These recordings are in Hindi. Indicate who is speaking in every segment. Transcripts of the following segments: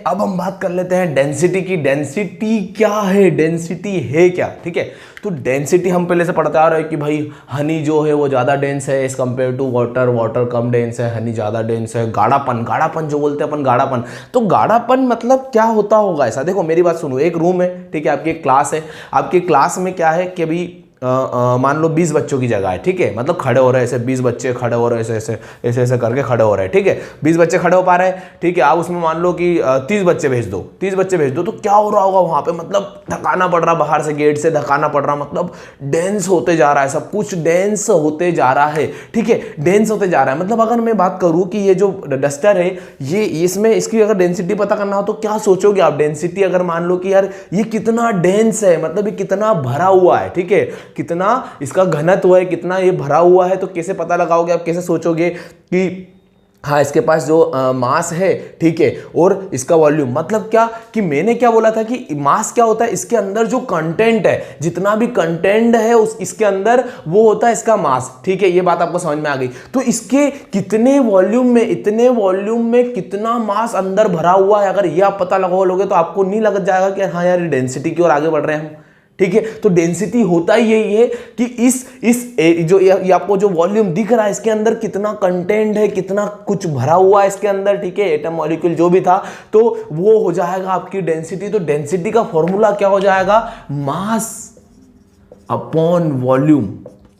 Speaker 1: अब हम बात कर लेते हैं डेंसिटी की। डेंसिटी क्या है, डेंसिटी है क्या, ठीक है। तो डेंसिटी हम पहले से पढ़ते आ रहे हैं कि भाई हनी जो है वो ज़्यादा डेंस है as compare to water, water कम डेंस है, हनी ज़्यादा डेंस है। गाढ़ापन, गाढ़ापन जो बोलते हैं अपन गाढ़ापन, तो गाढ़ापन मतलब क्या होता होगा ऐसा। देखो मेरी बात सुनो, एक रूम है, ठीक है, आपकी एक क्लास है, आपकी क्लास में क्या है कि अभी मान लो 20 बच्चों की जगह है, ठीक है, मतलब खड़े हो रहे हैं ऐसे 20 बच्चे खड़े हो रहे हैं, ऐसे ऐसे ऐसे करके खड़े हो रहे हैं, ठीक है, 20 बच्चे खड़े हो पा रहे हैं, ठीक है। आप उसमें मान लो कि 30 बच्चे भेज दो, 30 बच्चे भेज दो, तो क्या हो रहा होगा वहां पे, मतलब धकाना पड़ रहा, बाहर से गेट से धकाना पड़ रहा, मतलब डेंस होते जा रहा है, सब कुछ डेंस होते जा रहा है, ठीक है, डेंस होते जा रहा है। मतलब अगर मैं बात करूं कि ये जो डस्टर है, ये इसमें इसकी अगर डेंसिटी पता करना हो तो क्या सोचोगे आप, डेंसिटी अगर मान लो कि यार ये कितना डेंस है, मतलब ये कितना भरा हुआ है, ठीक है, कितना इसका घनत्व है, कितना ये भरा हुआ है, तो कैसे पता लगाओगे आप, कैसे सोचोगे कि हाँ इसके पास जो मास है, ठीक है, और इसका वॉल्यूम, मतलब क्या कि मैंने क्या बोला था कि मास क्या होता है, इसके अंदर जो कंटेंट है, जितना भी कंटेंट है उस इसके अंदर वो होता है इसका मास, ठीक है, ये बात आपको समझ में आ गई। तो इसके कितने वॉल्यूम में, इतने वॉल्यूम में कितना मास अंदर भरा हुआ है, अगर ये आप पता लगा लोगे तो आपको नहीं लग जाएगा कि हाँ यार डेंसिटी की ओर आगे बढ़ रहे हैं हम, ठीक है। तो डेंसिटी होता ही यही है कि इस जो ये आपको जो वॉल्यूम दिख रहा है इसके अंदर कितना कंटेंट है, कितना कुछ भरा हुआ है इसके अंदर, ठीक है, एटम मॉलिक्यूल जो भी था, तो वो हो जाएगा आपकी डेंसिटी। तो डेंसिटी का फॉर्मूला क्या हो जाएगा, मास अपॉन वॉल्यूम,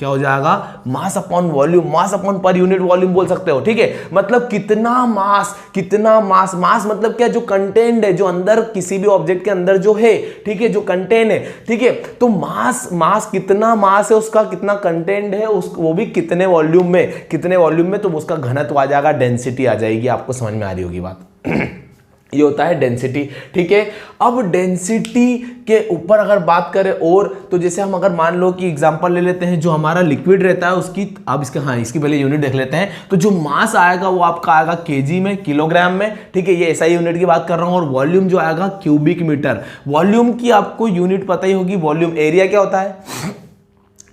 Speaker 1: क्या हो जाएगा, mass upon volume, mass upon per unit volume बोल सकते हो, ठीक है। मतलब कितना मास, कितना मास, मास मतलब क्या, जो कंटेंट है, जो अंदर किसी भी ऑब्जेक्ट के अंदर जो है, ठीक है, जो कंटेंट है, ठीक है, तो मास, मास कितना मास है उसका, कितना कंटेंट है उस, वो भी कितने वॉल्यूम में, कितने वॉल्यूम में, तो उसका घनत्व आ जाएगा, डेंसिटी आ जाएगी। आपको समझ में आ रही होगी बात। ये होता है डेंसिटी, ठीक है। अब डेंसिटी के ऊपर अगर बात करें और, तो जैसे हम अगर मान लो कि एग्जांपल ले लेते हैं, जो हमारा लिक्विड रहता है उसकी, अब इसके हाँ इसकी पहले यूनिट देख लेते हैं। तो जो मास आएगा वो आपका आएगा केजी में, किलोग्राम में, ठीक है, ये एसआई यूनिट की बात कर रहा हूं। और वॉल्यूम जो आएगा क्यूबिक मीटर। वॉल्यूम की आपको यूनिट पता ही होगी, वॉल्यूम। एरिया क्या होता है,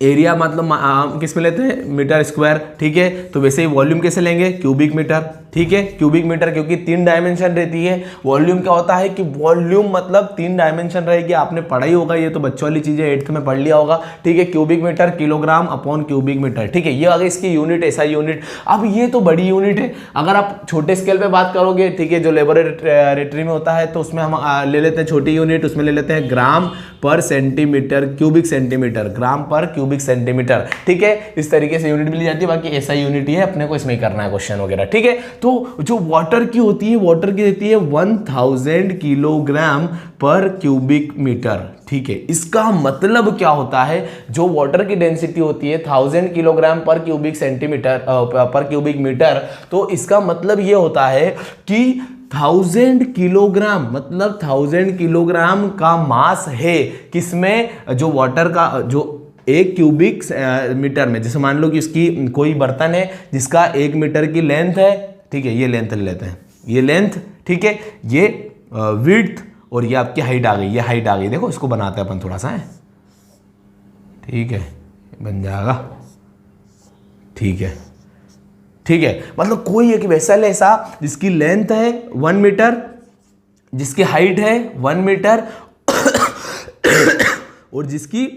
Speaker 1: एरिया मतलब किस में लेते हैं, मीटर स्क्वायर, ठीक है। तो वैसे ही वॉल्यूम कैसे लेंगे, क्यूबिक मीटर, ठीक है, क्यूबिक मीटर, क्योंकि 3 डायमेंशन रहती है। वॉल्यूम क्या होता है कि वॉल्यूम मतलब 3 डायमेंशन रहेगी, आपने पढ़ा ही होगा, ये तो बच्चों वाली चीजें 8th में पढ़ लिया होगा, ठीक है। Cubic metre, kilogram upon cubic metre, ठीक है, ये आ गई इसकी यूनिट, ऐसा यूनिट। अब ये तो बड़ी यूनिट है। अगर आप छोटे स्केल पे बात करोगे, ठीक है, जो लेबोरेटरी में होता है, तो उसमें हम ले लेते हैं छोटी यूनिट, उसमें ले लेते हैं ग्राम पर सेंटीमीटर क्यूबिक सेंटीमीटर, ग्राम पर क्यूबिक सेंटीमीटर, ठीक है, इस तरीके से यूनिट मिल जाती है। बाकी ऐसा यूनिट ही है, अपने को इसमें ही करना है क्वेश्चन वगैरह, ठीक है। तो जो वाटर की होती है, वाटर की देती है 1000 किलोग्राम पर क्यूबिक मीटर, ठीक है। इसका मतलब क्या होता है, जो वाटर की डेंसिटी होती है 1000 किलोग्राम पर क्यूबिक सेंटीमीटर पर क्यूबिक मीटर, तो इसका मतलब ये होता है कि 1000 किलोग्राम मतलब 1000 किलोग्राम का मास है किसमें, जो वाटर का, जो 1 क्यूबिक मीटर में। जैसे मान लो कि इसकी कोई बर्तन है जिसका 1 मीटर की लेंथ है, ठीक है, ये लेंथ ले लेते हैं, ये लेंथ, ठीक है, ये विड्थ, और ये आपकी हाइट आ गई, ये हाइट आ गई। देखो इसको बनाते हैं अपन थोड़ा सा है, ठीक है, बन जाएगा, ठीक है, ठीक है। मतलब कोई एक वेसल ऐसा जिसकी लेंथ है 1 मीटर, जिसकी हाइट है 1 मीटर और जिसकी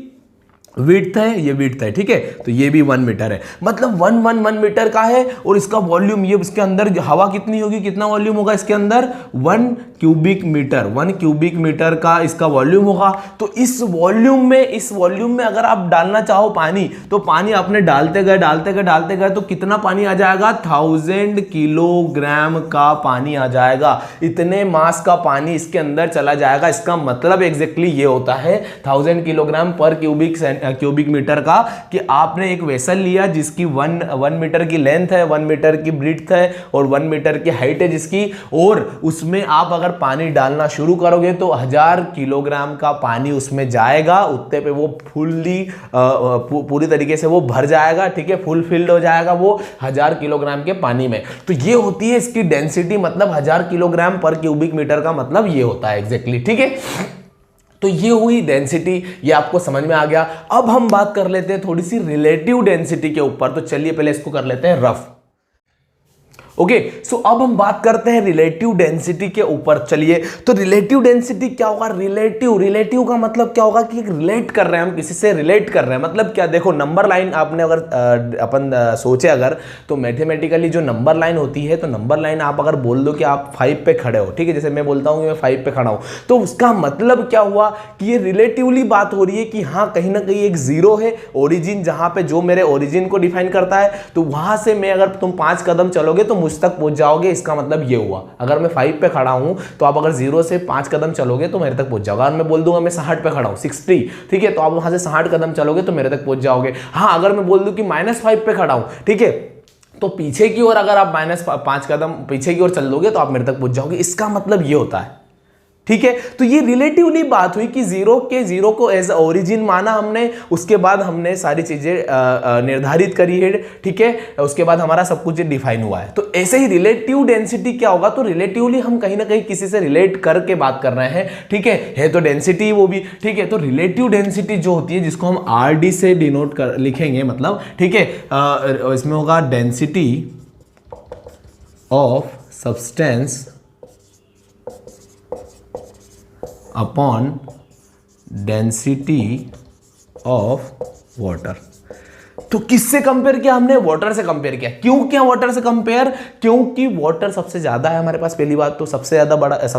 Speaker 1: विड्थ है, ये विड्थ है, ठीक है, तो ये भी 1 मीटर है। मतलब 1 मीटर का है। और इसका वॉल्यूम, ये इसके अंदर हवा कितनी होगी, कितना वॉल्यूम होगा इसके अंदर, 1 क्यूबिक मीटर, 1 क्यूबिक मीटर का इसका वॉल्यूम होगा। तो इस वॉल्यूम में अगर आप डालना चाहो पानी, तो पानी आपने डालते गए तो कितना पानी आ जाएगा, 1000 किलोग्राम का पानी आ जाएगा। इतने मास का पानी इसके अंदर चला जाएगा। इसका मतलब एग्जैक्टली ये होता है 1000 किलोग्राम पर क्यूबिक मीटर का, कि आपने एक वेसल लिया जिसकी 1 मीटर की लेंथ है, 1 मीटर की ब्रीथ है और 1 मीटर की हाइट है जिसकी, और उसमें आप अगर पानी डालना शुरू करोगे तो 1000 किलोग्राम का पानी उसमें जाएगा। उतने पे वो फुल्ली पूरी तरीके से वो भर जाएगा, ठीक है, फुल फिल्ड हो जाएगा वो 1000 किलोग्राम के पानी में। तो ये होती है इसकी डेंसिटी, मतलब 1000 किलोग्राम पर क्यूबिक मीटर का मतलब ये होता है एग्जैक्टली, ठीक है। तो ये हुई डेंसिटी, ये आपको समझ में आ गया। अब हम बात कर लेते हैं थोड़ी सी रिलेटिव डेंसिटी के ऊपर। तो चलिए पहले इसको कर लेते हैं रफ। ओके सो अब हम बात करते हैं रिलेटिव डेंसिटी के ऊपर। चलिए, तो रिलेटिव डेंसिटी क्या होगा? रिलेटिव का मतलब क्या होगा कि रिलेट कर रहे हैं, हम किसी से रिलेट कर रहे हैं। मतलब क्या, देखो नंबर लाइन आपने अगर अपन सोचे अगर, तो मैथमेटिकली जो नंबर लाइन होती है, तो नंबर लाइन आप अगर बोल दो कि आप 5 पे खड़े हो, ठीक है, जैसे मैं बोलता हूं कि मैं 5 पे खड़ा हूं, तो उसका मतलब क्या हुआ कि ये रिलेटिवली बात हो रही है कि हाँ कहीं ना कहीं एक जीरो है ओरिजिन, जहां पे जो मेरे ओरिजिन को डिफाइन करता है, तो वहां से मैं अगर तुम 5 कदम चलोगे तो मुझ तक पहुंच जाओगे। इसका मतलब ये हुआ, अगर मैं 5 पे खड़ा हूं तो आप अगर 0 से 5 कदम चलोगे तो मेरे तक पहुंच जाओगे। अगर मैं बोल दूंगा मैं 60 पे खड़ा हूं, 60, ठीक है, तो आप वहां से 60 कदम चलोगे तो मेरे तक पहुंच जाओगे। हाँ, अगर मैं बोल दूं कि -5 पे खड़ा हूं, ठीक है, तो पीछे की ओर अगर आप -5 कदम पीछे की ओर चल दोगे तो आप मेरे तक पहुंच जाओगे। इसका मतलब ये होता है, ठीक है। तो ये रिलेटिवली बात हुई कि जीरो को एज ओरिजिन माना हमने, उसके बाद हमने सारी चीजें निर्धारित करी है, ठीक है, उसके बाद हमारा सब कुछ डिफाइन हुआ है। तो ऐसे ही रिलेटिव डेंसिटी क्या होगा? तो रिलेटिवली हम कहीं ना कहीं किसी से रिलेट करके बात कर रहे हैं, ठीक है तो डेंसिटी वो भी, ठीक है। तो रिलेटिव डेंसिटी जो होती है, जिसको हम RD से डिनोट कर लिखेंगे, मतलब, ठीक है, इसमें होगा density of substance upon density of water. तो किससे कंपेयर किया हमने? वाटर से कंपेयर किया। क्यों किया वाटर से कंपेयर? क्योंकि वाटर सबसे ज्यादा है हमारे पास, पहली बात तो सबसे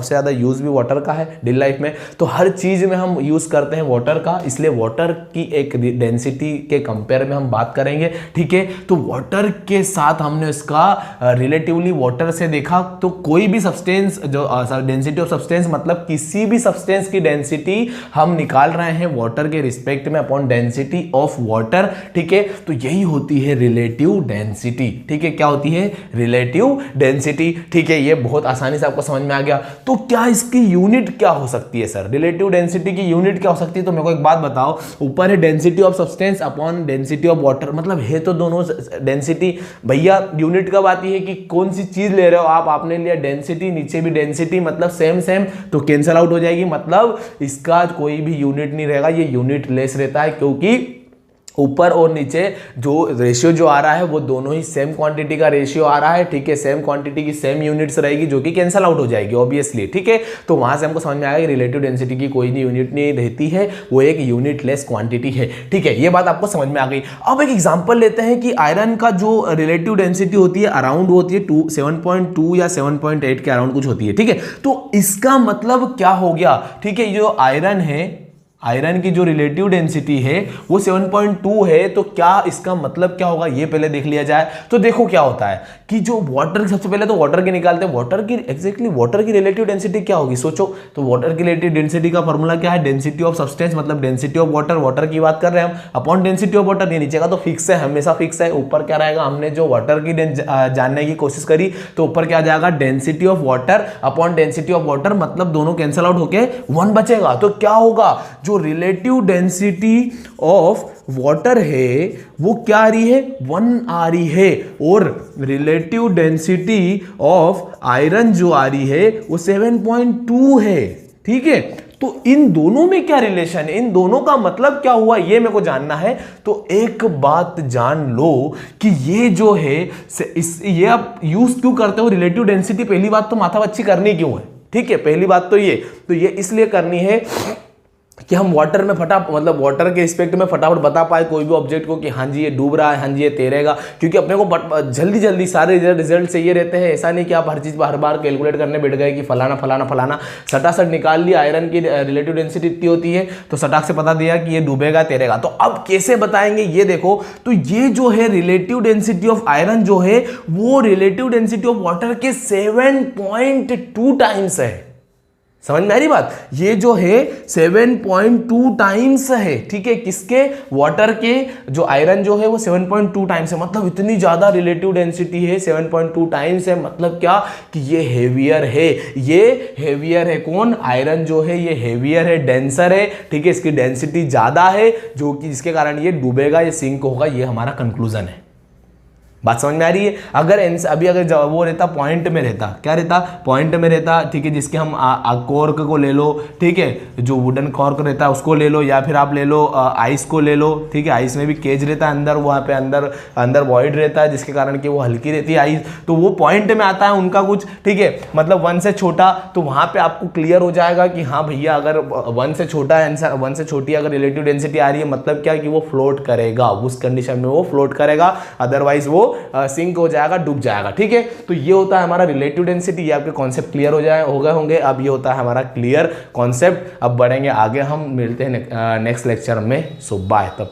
Speaker 1: ज्यादा यूज भी वाटर का है डेली लाइफ में, तो हर चीज में हम यूज करते हैं वाटर का, इसलिए वाटर की एक डेंसिटी के कंपेयर में हम बात करेंगे, ठीक है। तो वाटर के साथ हमने इसका रिलेटिवली वाटर से देखा, तो कोई भी सब्सटेंस जो डेंसिटी ऑफ सब्सटेंस, मतलब किसी भी सब्सटेंस की डेंसिटी हम निकाल रहे हैं वाटर के रिस्पेक्ट में अपॉन डेंसिटी ऑफ वाटर, ठीक है। तो यही होती है रिलेटिव डेंसिटी, ठीक है। क्या होती है? रिलेटिव डेंसिटी, ठीक है। ये बहुत आसानी से आपको समझ में आ गया। तो क्या इसकी यूनिट क्या हो सकती है सर? रिलेटिव डेंसिटी की यूनिट क्या हो सकती है? तो मेरे को एक बात बताओ, ऊपर है density of substance upon density of water, मतलब है तो दोनों डेंसिटी। भैया यूनिट कब आती है कि कौन सी चीज ले रहे हो आप, आपने लिया डेंसिटी, नीचे भी डेंसिटी, मतलब सेम सेम, तो कैंसल आउट हो जाएगी, मतलब इसका कोई भी यूनिट नहीं रहेगा, ये यूनिट लेस रहता है, क्योंकि ऊपर और नीचे जो रेशियो जो आ रहा है वो दोनों ही सेम क्वांटिटी का रेशियो आ रहा है, ठीक है। सेम क्वांटिटी की सेम यूनिट्स रहेगी, जो कि कैंसल आउट हो जाएगी ऑब्वियसली, ठीक है। तो वहां से हमको समझ में आएगा कि रिलेटिव डेंसिटी की कोई नहीं यूनिट नहीं रहती है, वो एक यूनिट लेस क्वांटिटी है, ठीक है। ये बात आपको समझ में आ गई। अब एक एग्जांपल लेते हैं कि आयरन का जो रिलेटिव डेंसिटी होती है अराउंड होती है 7.2 या 7.8 के अराउंड कुछ होती है, ठीक है। तो इसका मतलब क्या हो गया, ठीक है, जो आयरन है, आयरन की जो रिलेटिव डेंसिटी है वो 7.2 है, तो क्या इसका मतलब क्या होगा ये पहले देख लिया जाए। तो देखो क्या होता है कि जो वाटर, सबसे पहले तो वाटर की निकालते हैं, वाटर की एग्जैक्टली वाटर की रिलेटिव डेंसिटी क्या होगी सोचो। तो वाटर की रिलेटिव डेंसिटी का फॉर्मूला क्या है? डेंसिटी ऑफ सब्सटेंस मतलब डेंसिटी ऑफ वाटर, वाटर की बात कर रहे हैं हम, अपॉन डेंसिटी ऑफ वाटर। ये नीचे का तो फिक्स है, हमेशा फिक्स है। ऊपर क्या रहेगा? हमने जो वाटर की जानने की कोशिश करी, तो ऊपर क्या जाएगा? Density of water upon density of water, मतलब दोनों कैंसल आउट होके 1 बचेगा। तो क्या होगा? जो रिलेटिव डेंसिटी ऑफ वाटर है वो क्या आ रही है? 1 आ रही है, और रिलेटिव डेंसिटी ऑफ आयरन जो आ रही है वो 7.2 है, ठीक है। तो इन दोनों में क्या रिलेशन है? इन दोनों का मतलब क्या हुआ ये मेरे को जानना है। तो एक बात जान लो कि ये जो है ये आप यूज क्यों करते हो रिलेटिव डेंसिटी? पहली बात तो माथापच्ची करनी क्यों है, ठीक है, पहली बात तो ये इसलिए करनी है कि हम वाटर में मतलब वाटर के रिस्पेक्ट में फटाफट बता पाए कोई भी ऑब्जेक्ट को कि हाँ जी ये डूब रहा है, हाँ जी ये तैरेगा। क्योंकि अपने को जल्दी सारे रिजल्ट चाहिए रहते हैं। ऐसा नहीं कि आप हर चीज़ हर बार कैलकुलेट करने बैठ गए कि फलाना फलाना फलाना, सटासट निकाल लिया आयरन की रिलेटिव डेंसिटी इतनी होती है, तो सटाक से बता दिया कि ये डूबेगा तैरेगा। तो अब कैसे बताएंगे ये देखो। तो ये जो है रिलेटिव डेंसिटी ऑफ आयरन जो है वो रिलेटिव डेंसिटी ऑफ वाटर के 7.2 टाइम्स है। समझ में आ रही बात? ये जो है 7.2 टाइम्स है, ठीक है, किसके? वाटर के। जो आयरन जो है वो 7.2 टाइम्स है, मतलब इतनी ज्यादा रिलेटिव डेंसिटी है, 7.2 टाइम्स है। मतलब क्या कि ये हेवियर है, ये हेवियर है। कौन? आयरन जो है ये हेवियर है, डेंसर है, ठीक है, इसकी डेंसिटी ज्यादा है, जो कि जिसके कारण ये डूबेगा, ये सिंक होगा। ये हमारा कंक्लूजन है। बात समझ में आ रही है। अगर अभी अगर वो रहता पॉइंट में रहता, क्या रहता, पॉइंट में रहता, ठीक है, जिसके हम कॉर्क को ले लो, ठीक है, जो वुडन कॉर्क रहता है उसको ले लो, या फिर आप ले लो आइस को ले लो, ठीक है, आइस में भी केज रहता है अंदर, वहाँ पे अंदर अंदर वॉइड रहता है जिसके कारण कि वो हल्की रहती है आइस, तो वो पॉइंट में आता है उनका कुछ, ठीक है, मतलब 1 से छोटा, तो वहाँ पे आपको क्लियर हो जाएगा कि हाँ भैया अगर 1 से छोटा आंसर, 1 से छोटी अगर रिलेटिव डेंसिटी आ रही है, मतलब क्या कि वो फ्लोट करेगा, उस कंडीशन में वो फ्लोट करेगा, अदरवाइज वो सिंक हो जाएगा, डूब जाएगा, ठीक है। तो ये होता है हमारा रिलेटिव डेंसिटी। ये आपके कॉन्सेप्ट क्लियर हो गए होंगे। अब ये होता है हमारा क्लियर कॉन्सेप्ट। अब बढ़ेंगे आगे, हम मिलते हैं नेक्स्ट लेक्चर में। सो बाय, तब तक।